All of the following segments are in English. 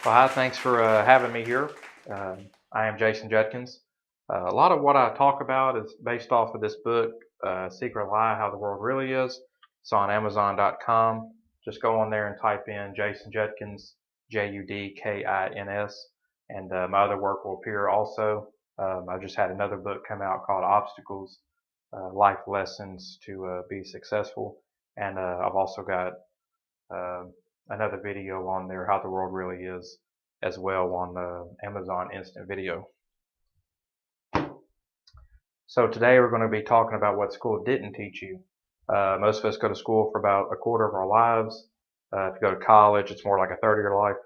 Well, hi, thanks for having me here. I am Jason Judkins. A lot of what I talk about is based off of this book, Secret Lie, How the World Really Is. It's on Amazon.com. Just go on there and type in Jason Judkins, Judkins, and my other work will appear also. I just had another book come out called Obstacles, Life Lessons to Be Successful. And I've also got uh, another video on there, How the World Really Is, as well on Amazon Instant Video. So today we're going to be talking about what school didn't teach you. Most of us go to school for about a quarter of our lives. If you go to college, it's more like a third of your life.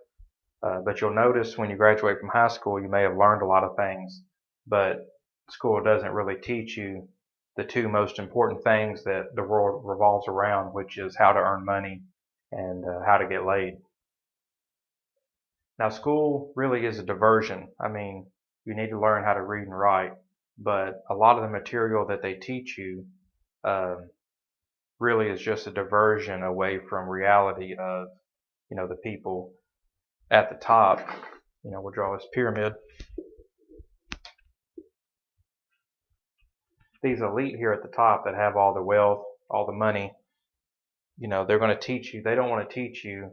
But you'll notice when you graduate from high school, you may have learned a lot of things, but school doesn't really teach you the two most important things that the world revolves around, which is how to earn money and how to get laid. Now, school really is a diversion. I mean, you need to learn how to read and write, but a lot of the material that they teach you um, really is just a diversion away from reality of, the people at the top. We'll draw this pyramid. These elite here at the top that have all the wealth, all the money, they're going to teach you. They don't want to teach you,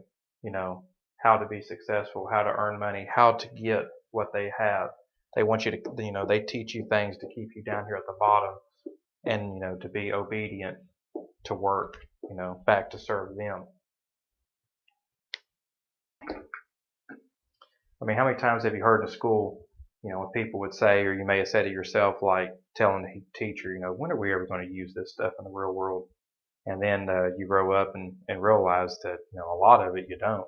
how to be successful, how to earn money, how to get what they have. They want you to, they teach you things to keep you down here at the bottom and, to be obedient to work, back to serve them. I mean, how many times have you heard in school, when people would say, or you may have said it yourself, like telling the teacher, when are we ever going to use this stuff in the real world? And then you grow up and realize that, a lot of it you don't.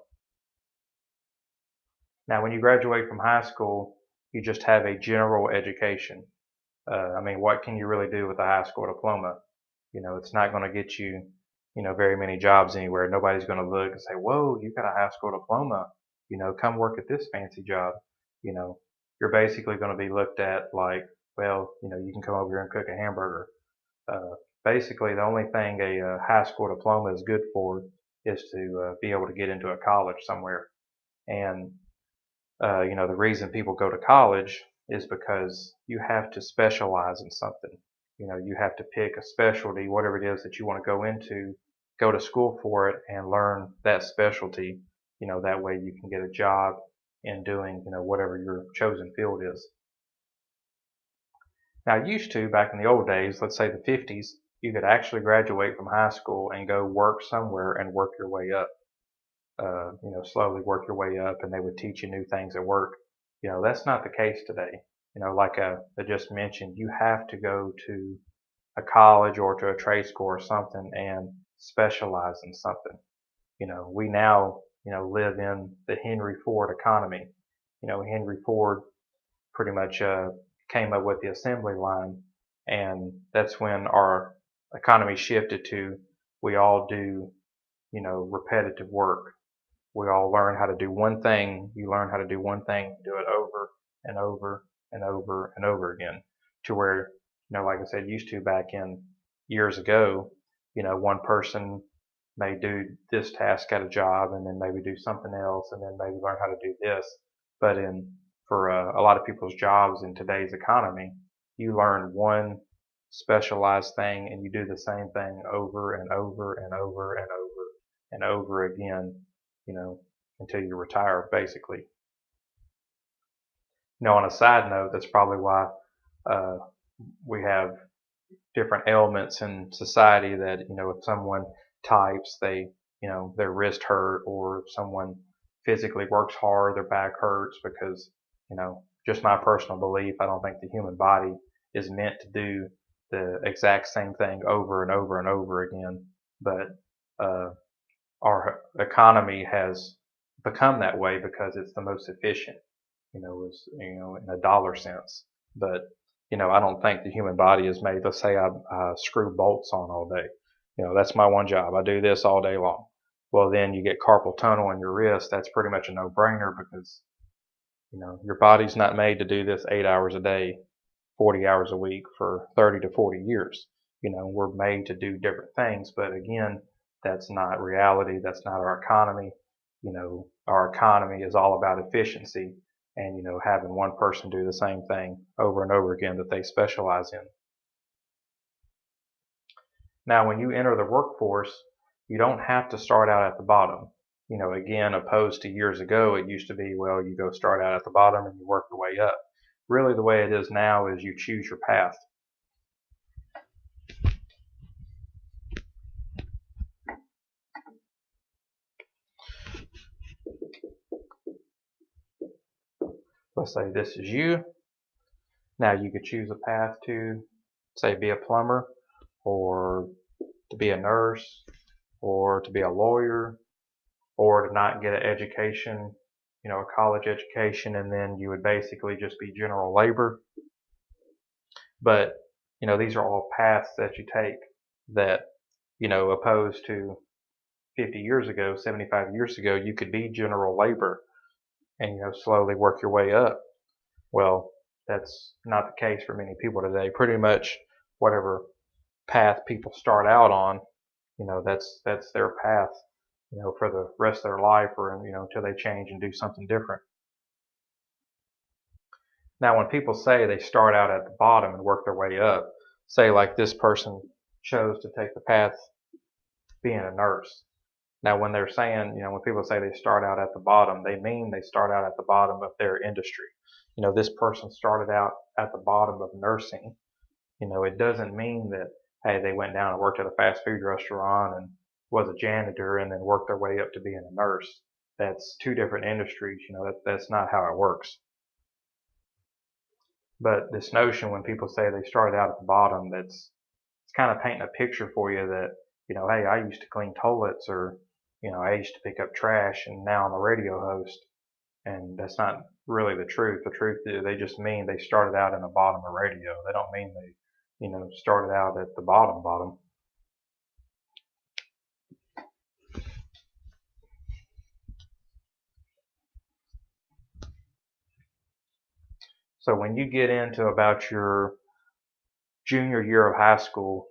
Now, when you graduate from high school, you just have a general education. I mean, what can you really do with a high school diploma? It's not going to get you, very many jobs anywhere. Nobody's going to look and say, whoa, you got a high school diploma. Come work at this fancy job. You know, you're basically going to be looked at like, well, you can come over here and cook a hamburger. Basically, the only thing a high school diploma is good for is to be able to get into a college somewhere. And the reason people go to college is because you have to specialize in something. You have to pick a specialty, whatever it is that you want to go into, go to school for it and learn that specialty. That way you can get a job in doing, whatever your chosen field is. Now, used to, back in the old days, let's say the 50s, you could actually graduate from high school and go work somewhere and work your way up. Slowly work your way up, and they would teach you new things at work. That's not the case today. Like I just mentioned, you have to go to a college or to a trade school or something and specialize in something. We now, live in the Henry Ford economy. Henry Ford pretty much came up with the assembly line, and that's when our economy shifted to we all do, repetitive work. We all learn how to do one thing. You learn how to do one thing, do it over and over and over and over again, to where, like I said, used to back in years ago, one person may do this task at a job and then maybe do something else and then maybe learn how to do this. But for a lot of people's jobs in today's economy, you learn one specialized thing and you do the same thing over and over and over and over and over again, until you retire, basically. On a side note, that's probably why uh, we have different ailments in society that, if someone types, their wrist hurt, or if someone physically works hard, their back hurts because, just my personal belief, I don't think the human body is meant to do the exact same thing over and over and over again. But our economy has become that way because it's the most efficient, in a dollar sense. But, I don't think the human body is made, let's say I screw bolts on all day. That's my one job. I do this all day long. Well, then you get carpal tunnel in your wrist. That's pretty much a no-brainer because, your body's not made to do this 8 hours a day, 40 hours a week for 30 to 40 years. We're made to do different things, but again, that's not reality. That's not our economy. our economy is all about efficiency and, having one person do the same thing over and over again that they specialize in. Now, when you enter the workforce, you don't have to start out at the bottom. Again, opposed to years ago, it used to be, well, you go start out at the bottom and you work your way up. Really, the way it is now is you choose your path. Let's say this is you. Now you could choose a path to, say, be a plumber, or to be a nurse, or to be a lawyer, or to not get an education, a college education, and then you would basically just be general labor. But, these are all paths that you take that, opposed to 50 years ago, 75 years ago, you could be general labor and, slowly work your way up. Well, that's not the case for many people today. Pretty much whatever path people start out on, that's their path, for the rest of their life, or, until they change and do something different. Now, when people say they start out at the bottom and work their way up, say like this person chose to take the path being a nurse. Now, when they're saying, when people say they start out at the bottom, they mean they start out at the bottom of their industry. This person started out at the bottom of nursing. It doesn't mean that, hey, they went down and worked at a fast food restaurant and was a janitor and then worked their way up to being a nurse. That's two different industries. That's not how it works. But this notion, when people say they started out at the bottom, it's kind of painting a picture for you that, hey, I used to clean toilets, or, I used to pick up trash, and now I'm a radio host. And that's not really the truth. The truth is they just mean they started out in the bottom of radio. They don't mean they, started out at the bottom. So when you get into about your junior year of high school,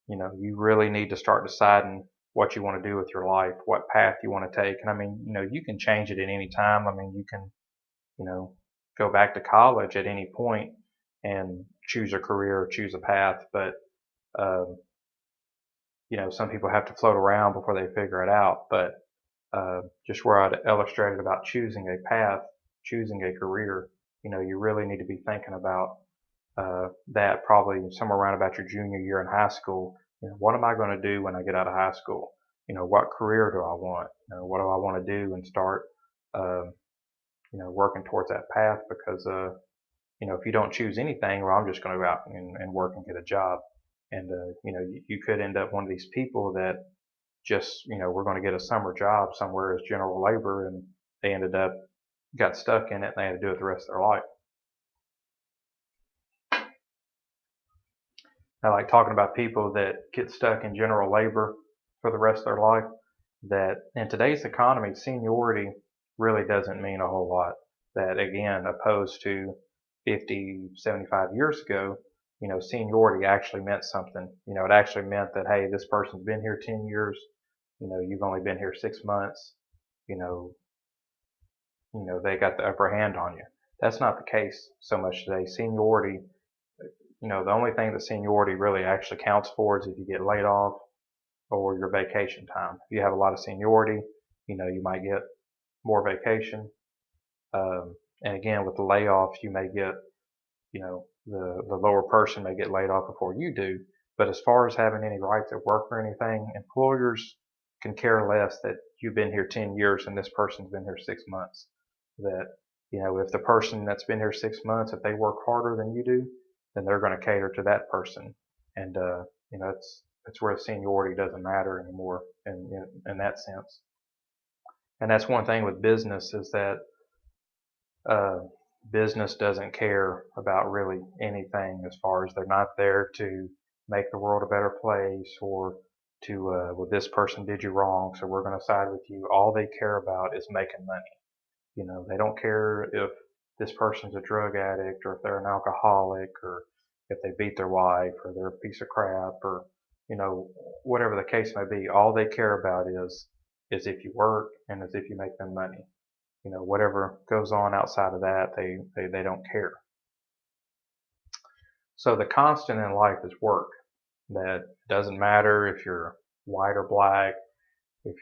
you really need to start deciding what you want to do with your life, what path you want to take. And I mean, you can change it at any time. I mean, you can, go back to college at any point and choose a career or choose a path. But, some people have to float around before they figure it out. But just where I'd illustrated about choosing a path, choosing a career, you really need to be thinking about that probably somewhere around about your junior year in high school. What am I going to do when I get out of high school? What career do I want? What do I want to do, and start, working towards that path, because, if you don't choose anything, well, I'm just going to go out and work and get a job. And, you could end up one of these people that just, we're going to get a summer job somewhere as general labor, and they got stuck in it, and they had to do it the rest of their life. I like talking about people that get stuck in general labor for the rest of their life, that in today's economy, seniority really doesn't mean a whole lot. That, again, opposed to 50, 75 years ago, seniority actually meant something. It actually meant that, hey, this person's been here 10 years, you've only been here 6 months, they got the upper hand on you. That's not the case so much today. Seniority, the only thing that seniority really actually counts for is if you get laid off or your vacation time. If you have a lot of seniority, you might get more vacation. And again, with the layoffs, you may get, the lower person may get laid off before you do. But as far as having any rights at work or anything, employers can care less that you've been here 10 years and this person's been here 6 months. That, if the person that's been here 6 months, if they work harder than you do, then they're going to cater to that person. And, it's where seniority doesn't matter anymore in that sense. And that's one thing with business, is that business doesn't care about really anything, as far as they're not there to make the world a better place, or to, well, this person did you wrong, so we're going to side with you. All they care about is making money. They don't care if this person's a drug addict, or if they're an alcoholic, or if they beat their wife, or they're a piece of crap, or, whatever the case may be. All they care about is if you work and is if you make them money. whatever goes on outside of that, they don't care. So the constant in life is work. That doesn't matter if you're white or black, and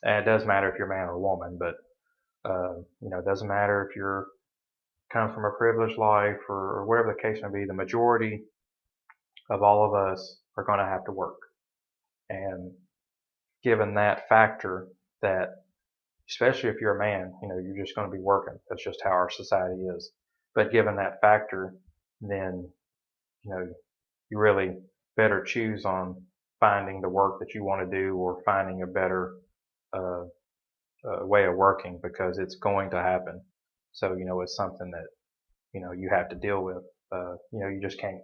it does matter if you're a man or a woman, but it doesn't matter if you're come from a privileged life or whatever the case may be. The majority of all of us are going to have to work. And given that factor, that especially if you're a man, you're just going to be working. That's just how our society is. But given that factor, then, you really better choose on finding the work that you want to do or finding a better way of working, because it's going to happen. So, it's something that, you have to deal with. You just can't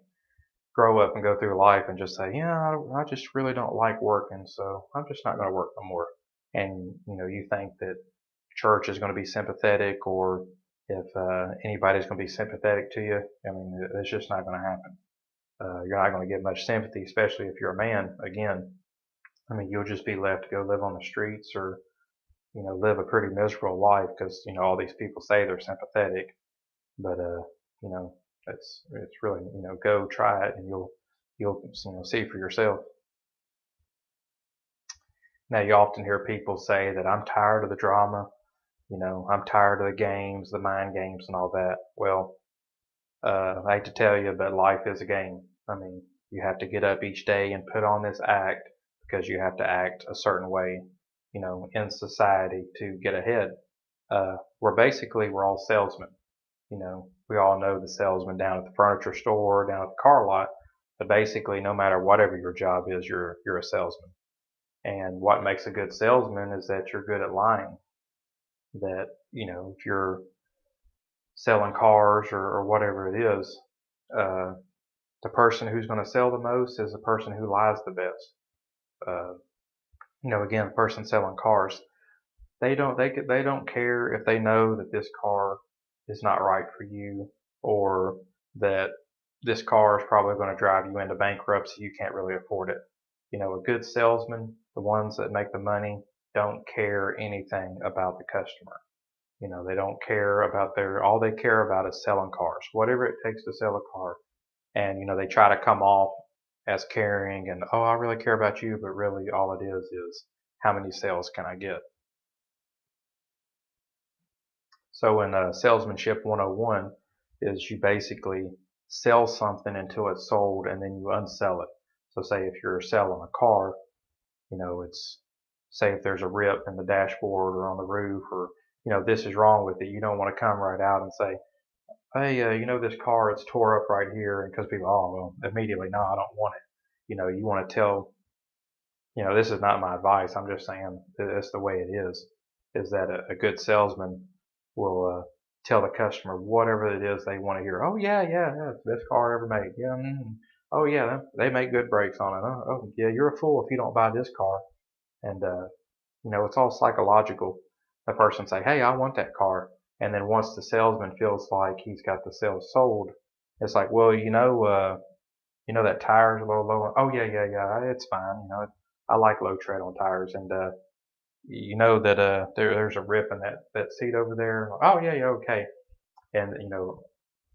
grow up and go through life and just say, yeah, I just really don't like working, so I'm just not going to work no more. And, you think that church is going to be sympathetic, or if anybody's going to be sympathetic to you. I mean, it's just not going to happen. You're not going to get much sympathy, especially if you're a man. Again, I mean, you'll just be left to go live on the streets, or, live a pretty miserable life, because, all these people say they're sympathetic, but, it's really, go try it and you'll see for yourself. Now, you often hear people say that I'm tired of the drama, I'm tired of the games, the mind games and all that. Well, I hate to tell you, but life is a game. I mean, you have to get up each day and put on this act, because you have to act a certain way, in society to get ahead. We're all salesmen. We all know the salesman down at the furniture store, down at the car lot, but basically no matter whatever your job is, you're a salesman. And what makes a good salesman is that you're good at lying. That, if you're selling cars or whatever it is, the person who's going to sell the most is the person who lies the best. Again, the person selling cars, they don't care if they know that this car is not right for you, or that this car is probably going to drive you into bankruptcy. You can't really afford it. A good salesman, the ones that make the money, don't care anything about the customer. They don't care about all they care about is selling cars, whatever it takes to sell a car. And, they try to come off as caring and, oh, I really care about you, but really all it is how many sales can I get? So in Salesmanship 101 is you basically sell something until it's sold, and then you unsell it. So say if you're selling a car, say if there's a rip in the dashboard or on the roof, or, this is wrong with it. You don't want to come right out and say, hey, this car, it's tore up right here. And because people, oh, well, immediately, no, I don't want it. You want to tell, this is not my advice. I'm just saying that's the way it is that a good salesman will tell the customer whatever it is they want to hear. Oh, yeah, it's the best car ever made. Yeah. Oh, yeah, they make good brakes on it. Oh, yeah, you're a fool if you don't buy this car. And, it's all psychological. The person say, hey, I want that car. And then once the salesman feels like he's got the sale sold, it's like, well, that tire's a little low. Oh, yeah, it's fine. I like low tread on tires. And, that there's a rip in that seat over there. Oh, yeah, okay. And,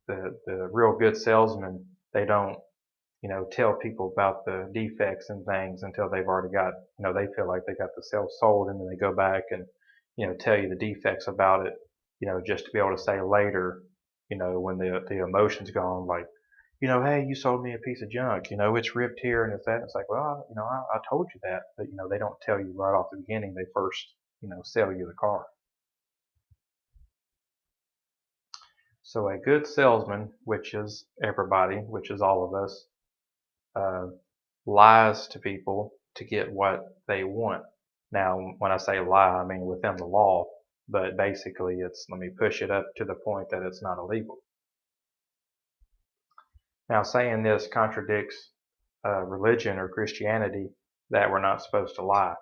the real good salesmen, they don't, tell people about the defects and things until they've already got, they feel like they got the sale sold, and then they go back and, tell you the defects about it, just to be able to say later, when the emotion's gone, like, hey, you sold me a piece of junk, it's ripped here and it's that. And it's like, well, I told you that, but, they don't tell you right off the beginning. They first, sell you the car. So a good salesman, which is everybody, which is all of us, lies to people to get what they want. Now, when I say lie, I mean within the law, but basically let me push it up to the point that it's not illegal. Now, saying this contradicts religion or Christianity, that we're not supposed to lie.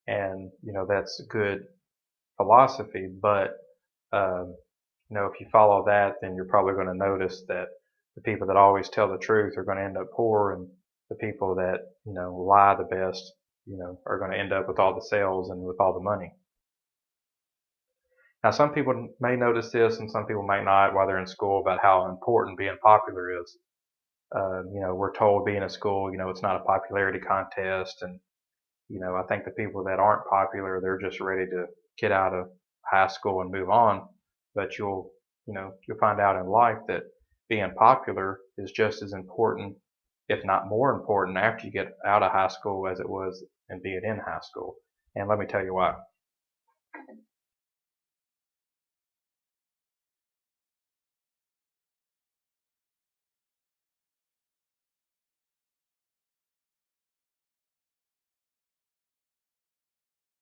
And, that's good philosophy, but, if you follow that, then you're probably going to notice that the people that always tell the truth are going to end up poor, and the people that, lie the best, are going to end up with all the sales and with all the money. Now, some people may notice this and some people might not while they're in school about how important being popular is. We're told being in school, it's not a popularity contest. And, I think the people that aren't popular, they're just ready to get out of high school and move on. But you'll find out in life that being popular is just as important, if not more important, after you get out of high school as it was in being in high school. And let me tell you why.